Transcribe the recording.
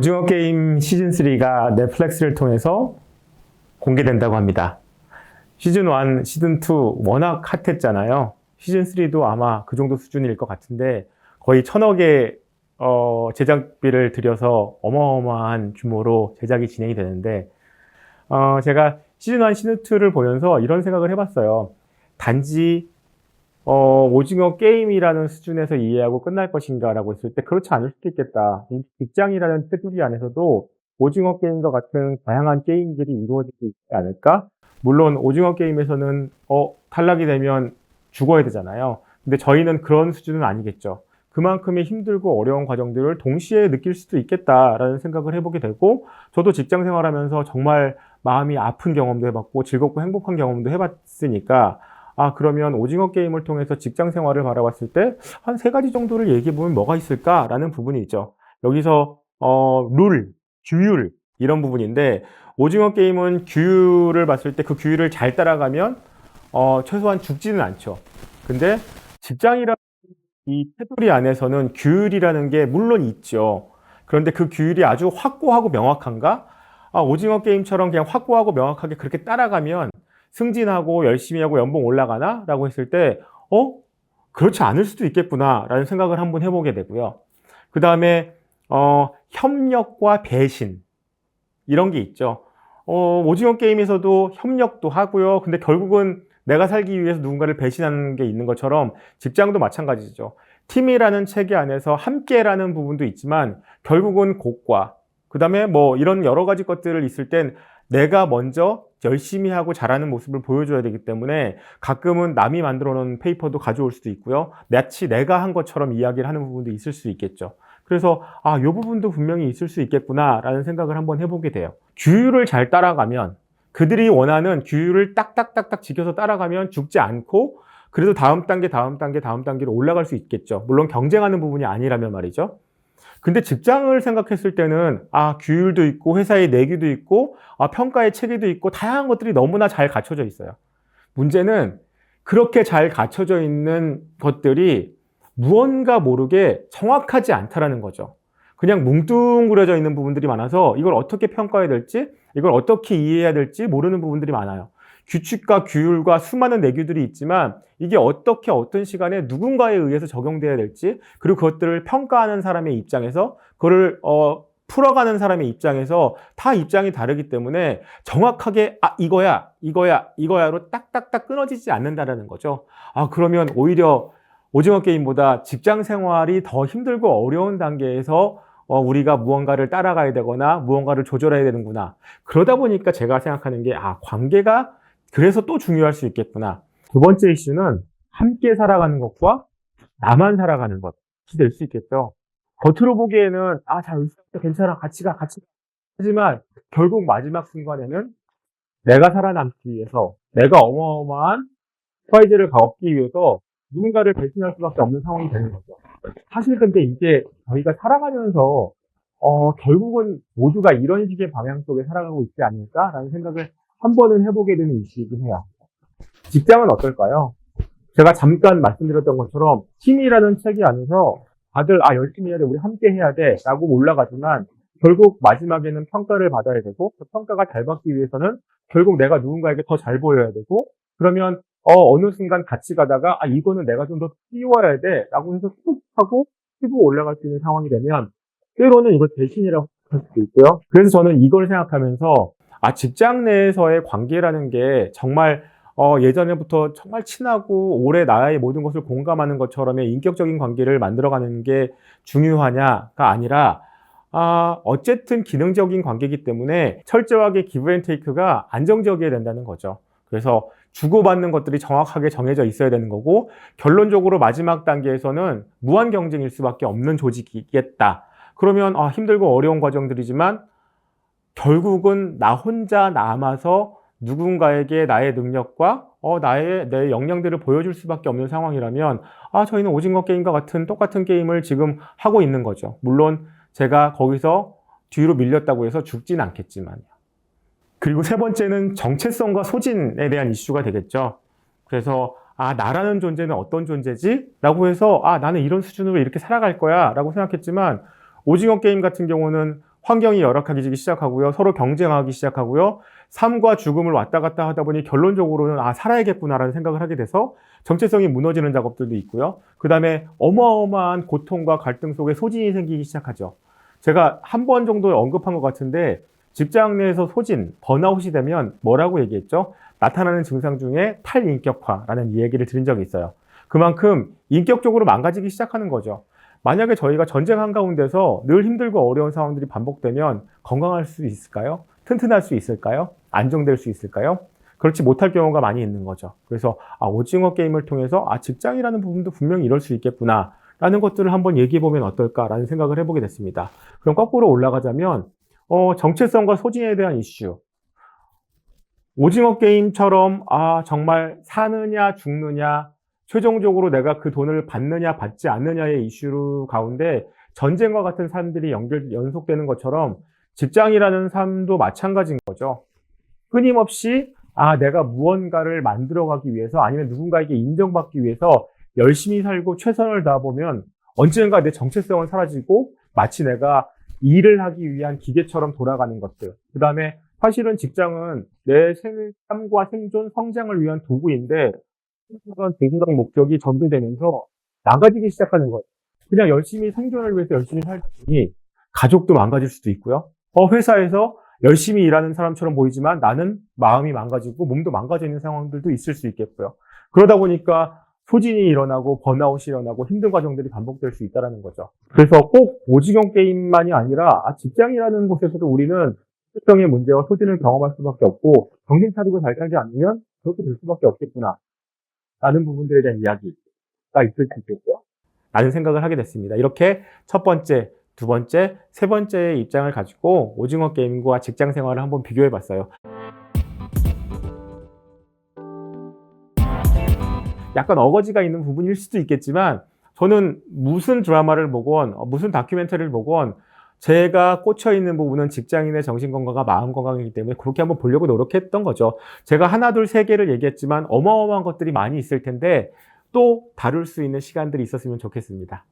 오징어 게임 시즌3가 넷플릭스를 통해서 공개된다고 합니다. 시즌1, 시즌2 워낙 핫했잖아요. 시즌3도 아마 그 정도 수준일 것 같은데 거의 1000억의 제작비를 들여서 어마어마한 규모로 제작이 진행이 되는데 제가 시즌1, 시즌2를 보면서 이런 생각을 해봤어요. 단지 오징어 게임이라는 수준에서 이해하고 끝날 것인가 라고 했을 때 그렇지 않을 수도 있겠다. 직장이라는 테두리 안에서도 오징어 게임과 같은 다양한 게임들이 이루어지고 있지 않을까? 물론 오징어 게임에서는 탈락이 되면 죽어야 되잖아요. 근데 저희는 그런 수준은 아니겠죠. 그만큼의 힘들고 어려운 과정들을 동시에 느낄 수도 있겠다라는 생각을 해보게 되고, 저도 직장 생활하면서 정말 마음이 아픈 경험도 해봤고 즐겁고 행복한 경험도 해봤으니까 그러면 오징어 게임을 통해서 직장 생활을 바라봤을 때 한 3가지 정도를 얘기해보면 뭐가 있을까라는 부분이 있죠. 여기서 규율 이런 부분인데, 오징어 게임은 규율을 봤을 때 그 규율을 잘 따라가면 최소한 죽지는 않죠. 근데 직장이라는 이 테두리 안에서는 규율이라는 게 물론 있죠. 그런데 그 규율이 아주 확고하고 명확한가? 오징어 게임처럼 그냥 확고하고 명확하게 그렇게 따라가면 승진하고 열심히 하고 연봉 올라가나? 라고 했을 때 그렇지 않을 수도 있겠구나 라는 생각을 한번 해보게 되고요. 그 다음에 협력과 배신 이런 게 있죠. 오징어 게임에서도 협력도 하고요. 근데 결국은 내가 살기 위해서 누군가를 배신하는 게 있는 것처럼 직장도 마찬가지죠. 팀이라는 체계 안에서 함께라는 부분도 있지만 결국은 곡과 그 다음에 뭐 이런 여러 가지 것들을 있을 땐 내가 먼저 열심히 하고 잘하는 모습을 보여줘야 되기 때문에 가끔은 남이 만들어 놓은 페이퍼도 가져올 수도 있고요. 마치 내가 한 것처럼 이야기를 하는 부분도 있을 수 있겠죠. 그래서 이 부분도 분명히 있을 수 있겠구나라는 생각을 한번 해보게 돼요. 규율을 잘 따라가면, 그들이 원하는 규율을 딱딱딱딱 지켜서 따라가면 죽지 않고 그래도 다음 단계로 올라갈 수 있겠죠. 물론 경쟁하는 부분이 아니라면 말이죠. 근데 직장을 생각했을 때는 규율도 있고 회사의 내규도 있고 평가의 체계도 있고 다양한 것들이 너무나 잘 갖춰져 있어요. 문제는 그렇게 잘 갖춰져 있는 것들이 무언가 모르게 정확하지 않다라는 거죠. 그냥 뭉뚱그려져 있는 부분들이 많아서 이걸 어떻게 평가해야 될지, 이걸 어떻게 이해해야 될지 모르는 부분들이 많아요. 규칙과 규율과 수많은 내규들이 있지만 이게 어떻게 어떤 시간에 누군가에 의해서 적용돼야 될지, 그리고 그것들을 평가하는 사람의 입장에서 그거를 풀어가는 사람의 입장에서 다 입장이 다르기 때문에 정확하게 이거야로 딱딱딱 끊어지지 않는다라는 거죠. 그러면 오히려 오징어 게임보다 직장 생활이 더 힘들고 어려운 단계에서 우리가 무언가를 따라가야 되거나 무언가를 조절해야 되는구나. 그러다 보니까 제가 생각하는 게 관계가 그래서 또 중요할 수 있겠구나. 두 번째 이슈는 함께 살아가는 것과 나만 살아가는 것이 될 수 있겠죠. 겉으로 보기에는 잘 괜찮아, 같이 가. 하지만 결국 마지막 순간에는 내가 살아남기 위해서, 내가 어마어마한 프라이즈를 얻기 위해서 누군가를 배신할 수밖에 없는 상황이 되는 거죠. 사실 근데 이게 저희가 살아가면서 결국은 모두가 이런 식의 방향 속에 살아가고 있지 않을까라는 생각을 한 번은 해보게 되는 이슈이긴 해요. 직장은 어떨까요? 제가 잠깐 말씀드렸던 것처럼 팀이라는 체계 안에서 다들 열심히 해야 돼, 우리 함께 해야 돼 라고 올라가지만 결국 마지막에는 평가를 받아야 되고, 그 평가가 잘 받기 위해서는 결국 내가 누군가에게 더 잘 보여야 되고, 그러면 어느 순간 같이 가다가 이거는 내가 좀 더 띄워야 돼 라고 해서 툭 하고 치고 올라갈 수 있는 상황이 되면 때로는 이걸 배신이라고 할 수도 있고요. 그래서 저는 이걸 생각하면서 직장 내에서의 관계라는 게 정말 예전에부터 정말 친하고 오래 나의 모든 것을 공감하는 것처럼의 인격적인 관계를 만들어가는 게 중요하냐가 아니라 어쨌든 기능적인 관계이기 때문에 철저하게 기브 앤 테이크가 안정적이어야 된다는 거죠. 그래서 주고받는 것들이 정확하게 정해져 있어야 되는 거고, 결론적으로 마지막 단계에서는 무한 경쟁일 수밖에 없는 조직이겠다. 그러면 힘들고 어려운 과정들이지만 결국은 나 혼자 남아서 누군가에게 나의 능력과 내 역량들을 보여줄 수밖에 없는 상황이라면 저희는 오징어 게임과 같은 똑같은 게임을 지금 하고 있는 거죠. 물론 제가 거기서 뒤로 밀렸다고 해서 죽진 않겠지만요. 그리고 세 번째는 정체성과 소진에 대한 이슈가 되겠죠. 그래서 나라는 존재는 어떤 존재지? 라고 해서 나는 이런 수준으로 이렇게 살아갈 거야 라고 생각했지만 오징어 게임 같은 경우는 환경이 열악해지기 시작하고요. 서로 경쟁하기 시작하고요. 삶과 죽음을 왔다 갔다 하다 보니 결론적으로는 살아야겠구나라는 생각을 하게 돼서 정체성이 무너지는 작업들도 있고요. 그 다음에 어마어마한 고통과 갈등 속에 소진이 생기기 시작하죠. 제가 한 번 정도 언급한 것 같은데 직장 내에서 소진, 번아웃이 되면 뭐라고 얘기했죠? 나타나는 증상 중에 탈인격화라는 이야기를 드린 적이 있어요. 그만큼 인격적으로 망가지기 시작하는 거죠. 만약에 저희가 전쟁 한가운데서 늘 힘들고 어려운 상황들이 반복되면 건강할 수 있을까요? 튼튼할 수 있을까요? 안정될 수 있을까요? 그렇지 못할 경우가 많이 있는 거죠. 그래서 오징어 게임을 통해서 직장이라는 부분도 분명히 이럴 수 있겠구나 라는 것들을 한번 얘기해 보면 어떨까라는 생각을 해보게 됐습니다. 그럼 거꾸로 올라가자면 정체성과 소진에 대한 이슈. 오징어 게임처럼 정말 사느냐 죽느냐 최종적으로 내가 그 돈을 받느냐 받지 않느냐의 이슈 가운데 전쟁과 같은 삶들이 연속되는 것처럼 직장이라는 삶도 마찬가지인 거죠. 끊임없이 내가 무언가를 만들어가기 위해서 아니면 누군가에게 인정받기 위해서 열심히 살고 최선을 다해보면 언젠가 내 정체성은 사라지고 마치 내가 일을 하기 위한 기계처럼 돌아가는 것들. 그 다음에 사실은 직장은 내 삶과 생존, 성장을 위한 도구인데 그런 대수적 목적이 전개되면서 나가지기 시작하는 거예요. 그냥 열심히 생존을 위해서 열심히 살더니 가족도 망가질 수도 있고요. 회사에서 열심히 일하는 사람처럼 보이지만 나는 마음이 망가지고 몸도 망가져 있는 상황들도 있을 수 있겠고요. 그러다 보니까 소진이 일어나고 번아웃이 일어나고 힘든 과정들이 반복될 수 있다는 거죠. 그래서 꼭 오징어 게임만이 아니라 직장이라는 곳에서도 우리는 특성의 문제와 소진을 경험할 수밖에 없고 정신 차리고 잘 살지 않으면 그렇게 될 수밖에 없겠구나 라는 부분들에 대한 이야기가 있을 수 있겠죠. 라는 생각을 하게 됐습니다. 이렇게 첫 번째, 두 번째, 세 번째의 입장을 가지고 오징어 게임과 직장 생활을 한번 비교해 봤어요. 약간 어거지가 있는 부분일 수도 있겠지만 저는 무슨 드라마를 보건 무슨 다큐멘터리를 보건 제가 꽂혀 있는 부분은 직장인의 정신건강과 마음건강이기 때문에 그렇게 한번 보려고 노력했던 거죠. 제가 하나, 둘, 세 개를 얘기했지만 어마어마한 것들이 많이 있을 텐데 또 다룰 수 있는 시간들이 있었으면 좋겠습니다.